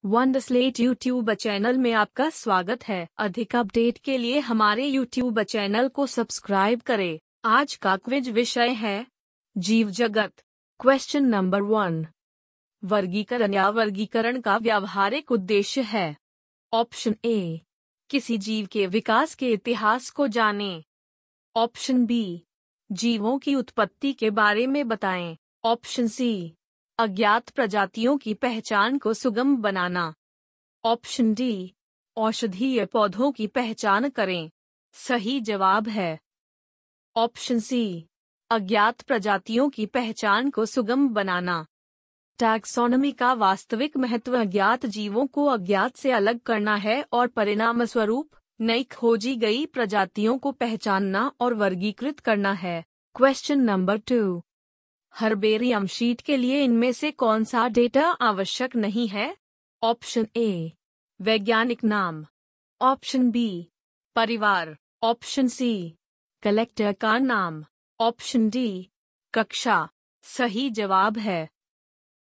वंडरस्लेट YouTube channel में आपका स्वागत है। अधिक अपडेट के लिए हमारे यूट्यूब चैनल को सब्सक्राइब करें। आज का क्विज विषय है जीव जगत। Question number 1। वर्गीकरण या वर्गीकरण का व्यावहारिक उद्देश्य है। ऑप्शन ए, किसी जीव के विकास के इतिहास को जानें। ऑप्शन बी, जीवों की उत्पत्ति के बारे में बताएं। ऑप्शन सी, अज्ञात प्रजातियों की पहचान को सुगम बनाना। ऑप्शन डी, औषधीय पौधों की पहचान करें। सही जवाब है ऑप्शन सी, अज्ञात प्रजातियों की पहचान को सुगम बनाना। टैक्सोनॉमी का वास्तविक महत्व अज्ञात जीवों को अज्ञात से अलग करना है और परिणामस्वरूप नई खोजी गई प्रजातियों को पहचानना और वर्गीकृत करना है। Question number 2। हर्बेरियम शीट के लिए इनमें से कौन सा डेटा आवश्यक नहीं है? ऑप्शन ए, वैज्ञानिक नाम। ऑप्शन बी, परिवार। ऑप्शन सी, कलेक्टर का नाम। ऑप्शन डी, कक्षा। सही जवाब है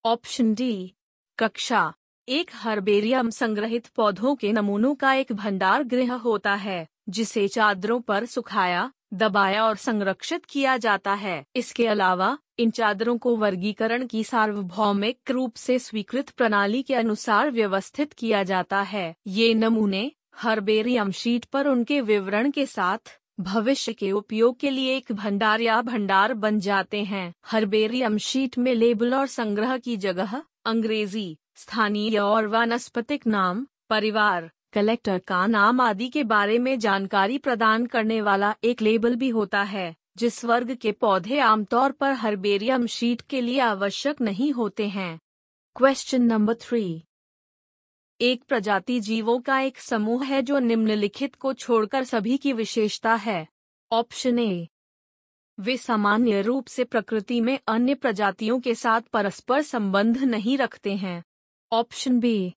ऑप्शन डी, कक्षा। एक हर्बेरियम संग्रहित पौधों के नमूनों का एक भंडार गृह होता है जिसे चादरों पर सुखाया, दबाया और संरक्षित किया जाता है। इसके अलावा इन चादरों को वर्गीकरण की सार्वभौमिक रूप से स्वीकृत प्रणाली के अनुसार व्यवस्थित किया जाता है। ये नमूने हर्बेरियम शीट पर उनके विवरण के साथ भविष्य के उपयोग के लिए एक भंडार या भंडार बन जाते हैं। हर्बेरियम शीट में लेबल और संग्रह की जगह अंग्रेजी, स्थानीय और वानस्पतिक नाम, परिवार, कलेक्टर का नाम आदि के बारे में जानकारी प्रदान करने वाला एक लेबल भी होता है। जिस वर्ग के पौधे आमतौर पर हर्बेरियम शीट के लिए आवश्यक नहीं होते हैं। Question number 3। एक प्रजाति जीवों का एक समूह है जो निम्नलिखित को छोड़कर सभी की विशेषता है। ऑप्शन ए, वे सामान्य रूप से प्रकृति में अन्य प्रजातियों के साथ परस्पर संबंध नहीं रखते हैं। ऑप्शन बी,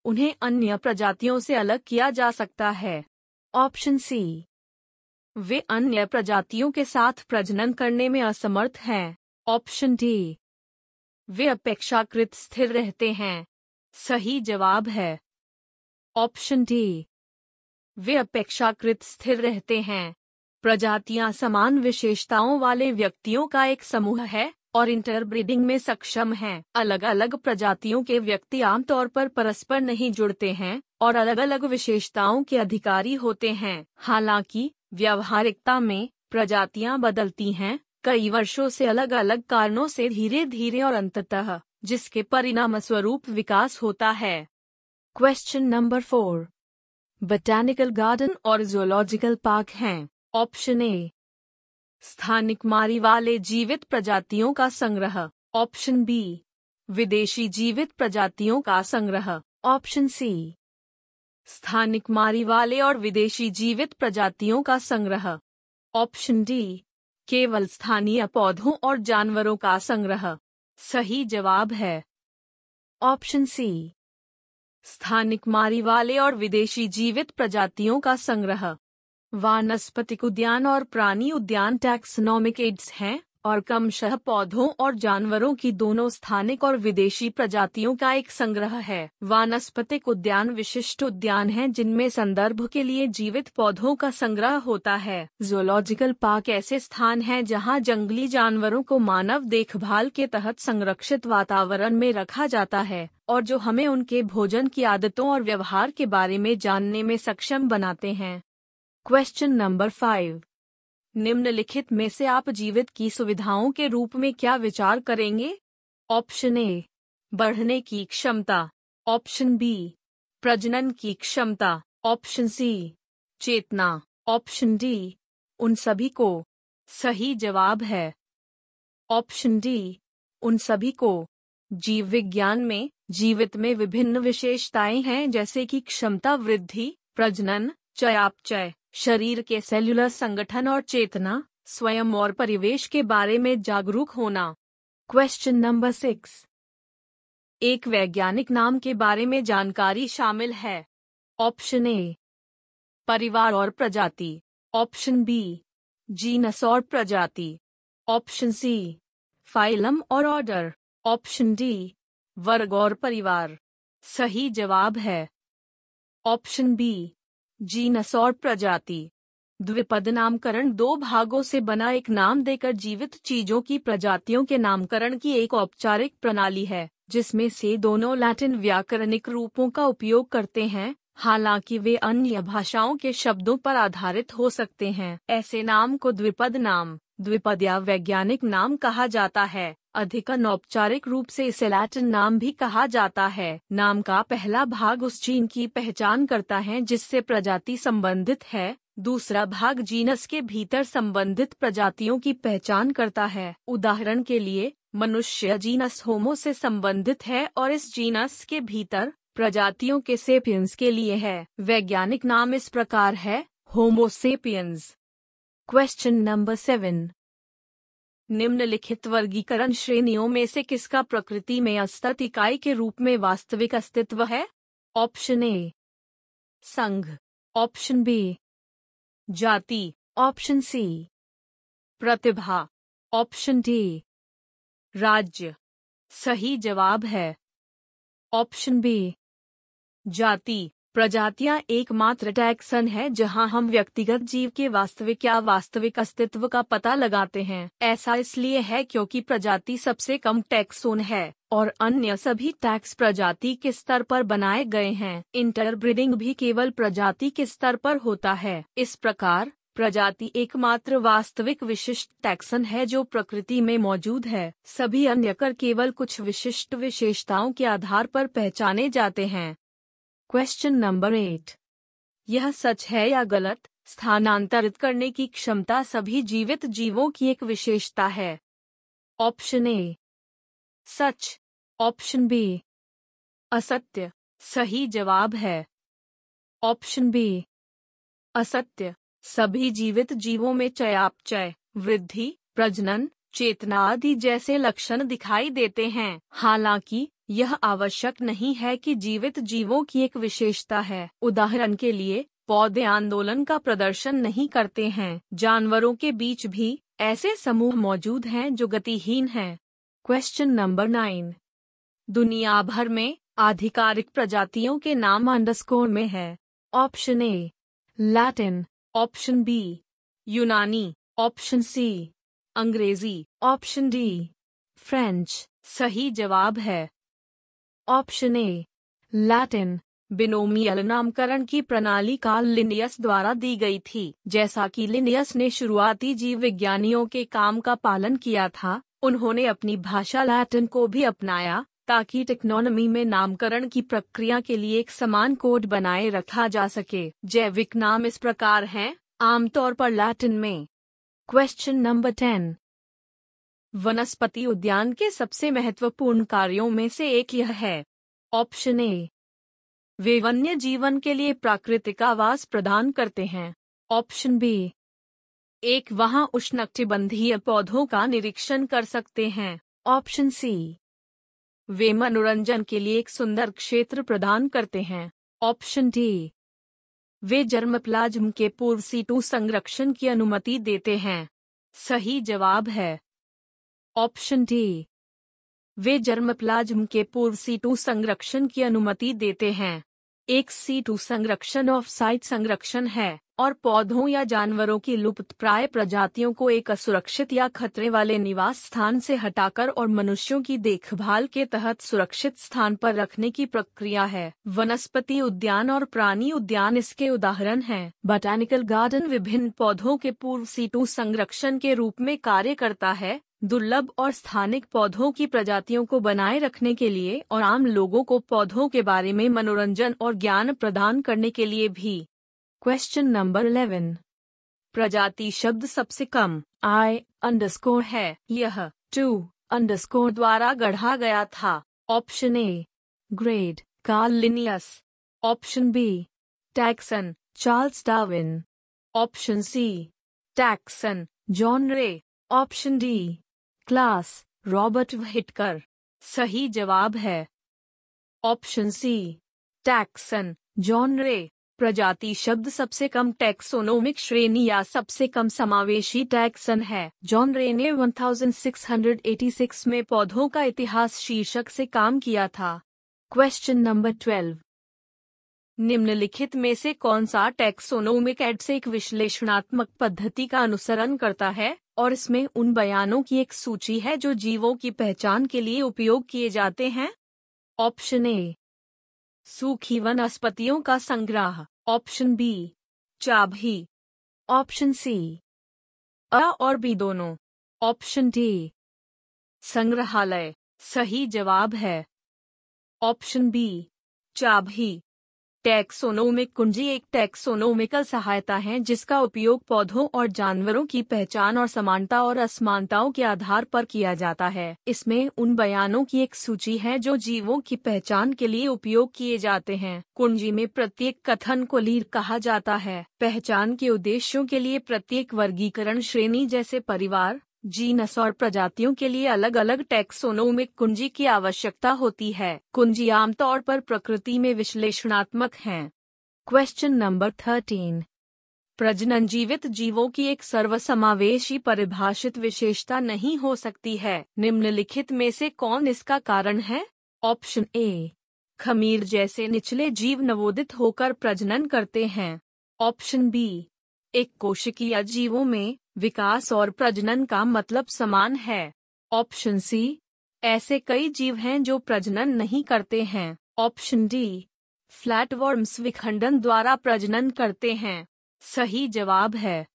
उन्हें अन्य प्रजातियों से अलग किया जा सकता है। ऑप्शन सी, वे अन्य प्रजातियों के साथ प्रजनन करने में असमर्थ हैं। ऑप्शन डी, वे अपेक्षाकृत स्थिर रहते हैं। सही जवाब है ऑप्शन डी, वे अपेक्षाकृत स्थिर रहते हैं। प्रजातियां समान विशेषताओं वाले व्यक्तियों का एक समूह है और इंटरब्रीडिंग में सक्षम हैं। अलग अलग प्रजातियों के व्यक्ति आमतौर पर परस्पर नहीं जुड़ते हैं और अलग अलग विशेषताओं के अधिकारी होते हैं। हालांकि व्यावहारिकता में प्रजातियां बदलती हैं, कई वर्षों से अलग अलग कारणों से धीरे धीरे और अंततः, जिसके परिणामस्वरूप विकास होता है। Question number 4। बोटैनिकल गार्डन और जूलॉजिकल पार्क हैं। ऑप्शन ए, स्थानिक मारी वाले जीवित प्रजातियों का संग्रह। ऑप्शन बी, विदेशी जीवित प्रजातियों का संग्रह। ऑप्शन सी, स्थानिक मारी वाले और विदेशी जीवित प्रजातियों का संग्रह। ऑप्शन डी, केवल स्थानीय पौधों और जानवरों का संग्रह। सही जवाब है ऑप्शन सी, स्थानिक मारी वाले और विदेशी जीवित प्रजातियों का संग्रह। वानस्पतिक उद्यान और प्राणी उद्यान टैक्सोनॉमिक एड्स हैं और क्रमशः पौधों और जानवरों की दोनों स्थानिक और विदेशी प्रजातियों का एक संग्रह है। वानस्पतिक उद्यान विशिष्ट उद्यान हैं जिनमें संदर्भ के लिए जीवित पौधों का संग्रह होता है। जूलॉजिकल पार्क ऐसे स्थान हैं जहां जंगली जानवरों को मानव देखभाल के तहत संरक्षित वातावरण में रखा जाता है और जो हमें उनके भोजन की आदतों और व्यवहार के बारे में जानने में सक्षम बनाते हैं। Question number 5। निम्नलिखित में से आप जीवित की सुविधाओं के रूप में क्या विचार करेंगे? ऑप्शन ए, बढ़ने की क्षमता। ऑप्शन बी, प्रजनन की क्षमता। ऑप्शन सी, चेतना। ऑप्शन डी, उन सभी को। सही जवाब है ऑप्शन डी, उन सभी को। जीव विज्ञान में जीवित में विभिन्न विशेषताएं हैं जैसे कि क्षमता वृद्धि, प्रजनन, चयापचय, शरीर के सेल्युलर संगठन और चेतना, स्वयं और परिवेश के बारे में जागरूक होना। Question number 6। एक वैज्ञानिक नाम के बारे में जानकारी शामिल है। ऑप्शन ए, परिवार और प्रजाति। ऑप्शन बी, जीनस और प्रजाति। ऑप्शन सी, फाइलम और ऑर्डर। ऑप्शन डी, वर्ग और परिवार। सही जवाब है ऑप्शन बी, जीनस और प्रजाति। द्विपद नामकरण दो भागों से बना एक नाम देकर जीवित चीजों की प्रजातियों के नामकरण की एक औपचारिक प्रणाली है, जिसमें से दोनों लैटिन व्याकरणिक रूपों का उपयोग करते हैं, हालांकि वे अन्य भाषाओं के शब्दों पर आधारित हो सकते हैं। ऐसे नाम को द्विपद नाम, द्विपद या वैज्ञानिक नाम कहा जाता है। अधिक अनौपचारिक रूप से इसे लैटिन नाम भी कहा जाता है। नाम का पहला भाग उस जीन की पहचान करता है जिससे प्रजाति संबंधित है, दूसरा भाग जीनस के भीतर संबंधित प्रजातियों की पहचान करता है। उदाहरण के लिए, मनुष्य जीनस होमो से संबंधित है और इस जीनस के भीतर प्रजातियों के सेपियंस के लिए है। वैज्ञानिक नाम इस प्रकार है, होमो सेपियंस। Question number 7। निम्नलिखित वर्गीकरण श्रेणियों में से किसका प्रकृति में असतत इकाई के रूप में वास्तविक अस्तित्व है? ऑप्शन ए, संघ। ऑप्शन बी, जाति। ऑप्शन सी, प्रतिभा। ऑप्शन डी, राज्य। सही जवाब है ऑप्शन बी, जाति। प्रजातियां एकमात्र टैक्सन है जहां हम व्यक्तिगत जीव के वास्तविक या वास्तविक अस्तित्व का पता लगाते हैं। ऐसा इसलिए है क्योंकि प्रजाति सबसे कम टैक्सोन है और अन्य सभी टैक्स प्रजाति के स्तर पर बनाए गए हैं। इंटरब्रीडिंग भी केवल प्रजाति के स्तर पर होता है। इस प्रकार प्रजाति एकमात्र वास्तविक विशिष्ट टैक्सन है जो प्रकृति में मौजूद है। सभी अन्य कर केवल कुछ विशिष्ट विशेषताओं के आधार पर पहचाने जाते हैं। Question number 8। यह सच है या गलत? स्थानांतरित करने की क्षमता सभी जीवित जीवों की एक विशेषता है। ऑप्शन ए, सच। ऑप्शन बी, असत्य। सही जवाब है ऑप्शन बी, असत्य। सभी जीवित जीवों में चयापचय, वृद्धि, प्रजनन, चेतना आदि जैसे लक्षण दिखाई देते हैं। हालांकि यह आवश्यक नहीं है कि जीवित जीवों की एक विशेषता है। उदाहरण के लिए, पौधे आंदोलन का प्रदर्शन नहीं करते हैं। जानवरों के बीच भी ऐसे समूह मौजूद हैं जो गतिहीन हैं। Question number 9। दुनिया भर में आधिकारिक प्रजातियों के नाम अंडरस्कोर में है। Option A, Latin. Option B, यूनानी। ऑप्शन सी, अंग्रेजी। Option D, French. सही जवाब है ऑप्शन ए, लैटिन। बिनोमियल नामकरण की प्रणाली कार्ल लिनियस द्वारा दी गई थी। जैसा कि लिनियस ने शुरुआती जीव विज्ञानियों के काम का पालन किया था, उन्होंने अपनी भाषा लैटिन को भी अपनाया ताकि टेक्नोनॉमी में नामकरण की प्रक्रिया के लिए एक समान कोड बनाए रखा जा सके। जैविक नाम इस प्रकार हैं, आमतौर पर लैटिन में। Question number 10। वनस्पति उद्यान के सबसे महत्वपूर्ण कार्यों में से एक यह है। ऑप्शन ए, वे वन्य जीवन के लिए प्राकृतिक आवास प्रदान करते हैं। ऑप्शन बी, एक वहां उष्णकटिबंधीय पौधों का निरीक्षण कर सकते हैं। ऑप्शन सी, वे मनोरंजन के लिए एक सुंदर क्षेत्र प्रदान करते हैं। ऑप्शन डी, वे जर्मप्लाज्म के पूर्व सीटू संरक्षण की अनुमति देते हैं। सही जवाब है ऑप्शन डी, वे जर्मप्लाज्म के पूर्व सीटू संरक्षण की अनुमति देते हैं। एक सीटू संरक्षण ऑफ साइट संरक्षण है और पौधों या जानवरों की लुप्तप्राय प्रजातियों को एक असुरक्षित या खतरे वाले निवास स्थान से हटाकर और मनुष्यों की देखभाल के तहत सुरक्षित स्थान पर रखने की प्रक्रिया है। वनस्पति उद्यान और प्राणी उद्यान इसके उदाहरण हैं। बॉटैनिकल गार्डन विभिन्न पौधों के पूर्व सीटू संरक्षण के रूप में कार्य करता है, दुर्लभ और स्थानिक पौधों की प्रजातियों को बनाए रखने के लिए और आम लोगों को पौधों के बारे में मनोरंजन और ज्ञान प्रदान करने के लिए भी। Question number 11। प्रजाति शब्द सबसे कम I_ है। यह to_ द्वारा गढ़ा गया था। Option A, grade, Carl Linnaeus. Option B, taxon, Charles Darwin. Option C, taxon, John Ray. Option D, class, Robert Whittaker. सही जवाब है ऑप्शन सी, टैक्सन, जॉन रे। प्रजाति शब्द सबसे कम टैक्सोनोमिक श्रेणी या सबसे कम समावेशी टैक्सन है। जॉन रे ने 1686 में पौधों का इतिहास शीर्षक से काम किया था। Question number 12। निम्नलिखित में से कौन सा टैक्सोनोमिक एड्स एक विश्लेषणात्मक पद्धति का अनुसरण करता है और इसमें उन बयानों की एक सूची है जो जीवों की पहचान के लिए उपयोग किए जाते हैं? ऑप्शन ए, सूखी वनस्पतियों का संग्रह। ऑप्शन बी, चाबी। ऑप्शन सी, अ और बी दोनों। ऑप्शन डी, संग्रहालय। सही जवाब है ऑप्शन बी, चाबी। टैक्सोनोमिक कुंजी एक टैक्सोनोमिकल सहायता है जिसका उपयोग पौधों और जानवरों की पहचान और समानता और असमानताओं के आधार पर किया जाता है। इसमें उन बयानों की एक सूची है जो जीवों की पहचान के लिए उपयोग किए जाते हैं। कुंजी में प्रत्येक कथन को लीड कहा जाता है। पहचान के उद्देश्यों के लिए प्रत्येक वर्गीकरण श्रेणी जैसे परिवार, जीनस और प्रजातियों के लिए अलग अलग टैक्सोनोमिक कुंजी की आवश्यकता होती है। कुंजी आमतौर पर प्रकृति में विश्लेषणात्मक हैं। Question number 13। प्रजनन जीवित जीवों की एक सर्वसमावेशी परिभाषित विशेषता नहीं हो सकती है। निम्नलिखित में से कौन इसका कारण है? ऑप्शन ए, खमीर जैसे निचले जीव नवोदित होकर प्रजनन करते हैं। ऑप्शन बी, एक कोशिकीय जीवों में विकास और प्रजनन का मतलब समान है। ऑप्शन सी, ऐसे कई जीव हैं जो प्रजनन नहीं करते हैं। ऑप्शन डी, फ्लैटवर्म्स विखंडन द्वारा प्रजनन करते हैं। सही जवाब है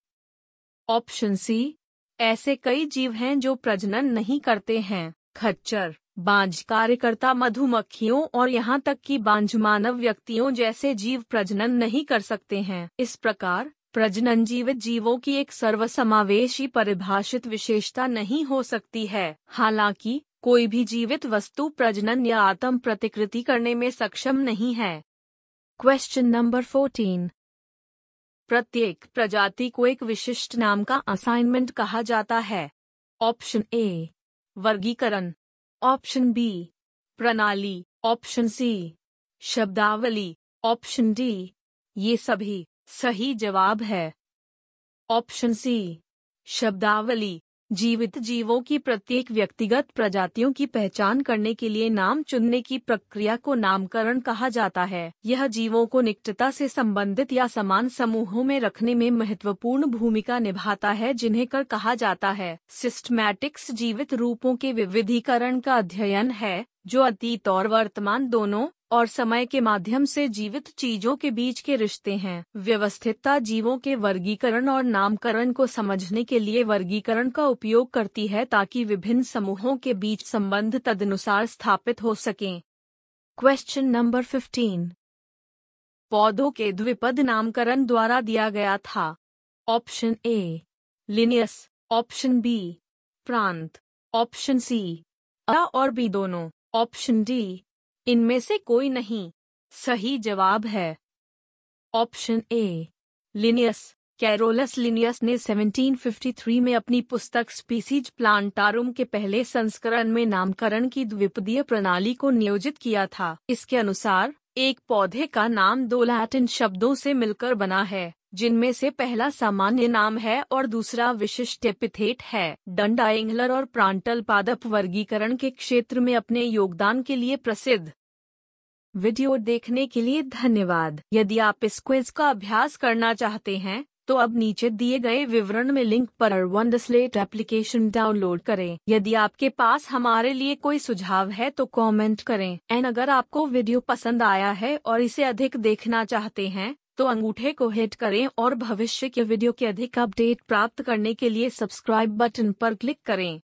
ऑप्शन सी, ऐसे कई जीव हैं जो प्रजनन नहीं करते हैं। खच्चर, बांझ कार्यकर्ता मधुमक्खियों और यहाँ तक कि बांझ मानव व्यक्तियों जैसे जीव प्रजनन नहीं कर सकते हैं। इस प्रकार प्रजनन जीवित जीवों की एक सर्वसमावेशी परिभाषित विशेषता नहीं हो सकती है। हालांकि कोई भी जीवित वस्तु प्रजनन या आत्म प्रतिकृति करने में सक्षम नहीं है। Question number 14। प्रत्येक प्रजाति को एक विशिष्ट नाम का असाइनमेंट कहा जाता है। ऑप्शन ए, वर्गीकरण। ऑप्शन बी, प्रणाली। ऑप्शन सी, शब्दावली। ऑप्शन डी, ये सभी। सही जवाब है ऑप्शन सी, शब्दावली। जीवित जीवों की प्रत्येक व्यक्तिगत प्रजातियों की पहचान करने के लिए नाम चुनने की प्रक्रिया को नामकरण कहा जाता है। यह जीवों को निकटता से संबंधित या समान समूहों में रखने में महत्वपूर्ण भूमिका निभाता है, जिन्हें कर कहा जाता है। सिस्टमैटिक्स जीवित रूपों के विविधीकरण का अध्ययन है जो अतीत और वर्तमान दोनों और समय के माध्यम से जीवित चीजों के बीच के रिश्ते हैं। व्यवस्थितता जीवों के वर्गीकरण और नामकरण को समझने के लिए वर्गीकरण का उपयोग करती है ताकि विभिन्न समूहों के बीच संबंध तदनुसार स्थापित हो सकें। Question number 15। पौधों के द्विपद नामकरण द्वारा दिया गया था। Option A, Linnaeus. Option B, प्रांत। ऑप्शन सी, अ और बी दोनों। ऑप्शन डी, इनमें से कोई नहीं। सही जवाब है option A, Linnaeus. Carolus Linnaeus ने 1753 में अपनी पुस्तक स्पीसीज प्लांटारुम के पहले संस्करण में नामकरण की द्विपदीय प्रणाली को नियोजित किया था। इसके अनुसार एक पौधे का नाम 2 लैटिन शब्दों से मिलकर बना है, जिनमें से पहला सामान्य नाम है और दूसरा विशिष्ट एपिथेट है। डंडा एंगलर और प्रांटल पादप वर्गीकरण के क्षेत्र में अपने योगदान के लिए प्रसिद्ध। वीडियो देखने के लिए धन्यवाद। यदि आप इस क्विज का अभ्यास करना चाहते हैं तो अब नीचे दिए गए विवरण में लिंक पर वंडरस्लेट एप्लीकेशन डाउनलोड करें। यदि आपके पास हमारे लिए कोई सुझाव है तो कमेंट करें। एंड अगर आपको वीडियो पसंद आया है और इसे अधिक देखना चाहते हैं तो अंगूठे को हिट करें और भविष्य के वीडियो के अधिक अपडेट प्राप्त करने के लिए सब्सक्राइब बटन पर क्लिक करें।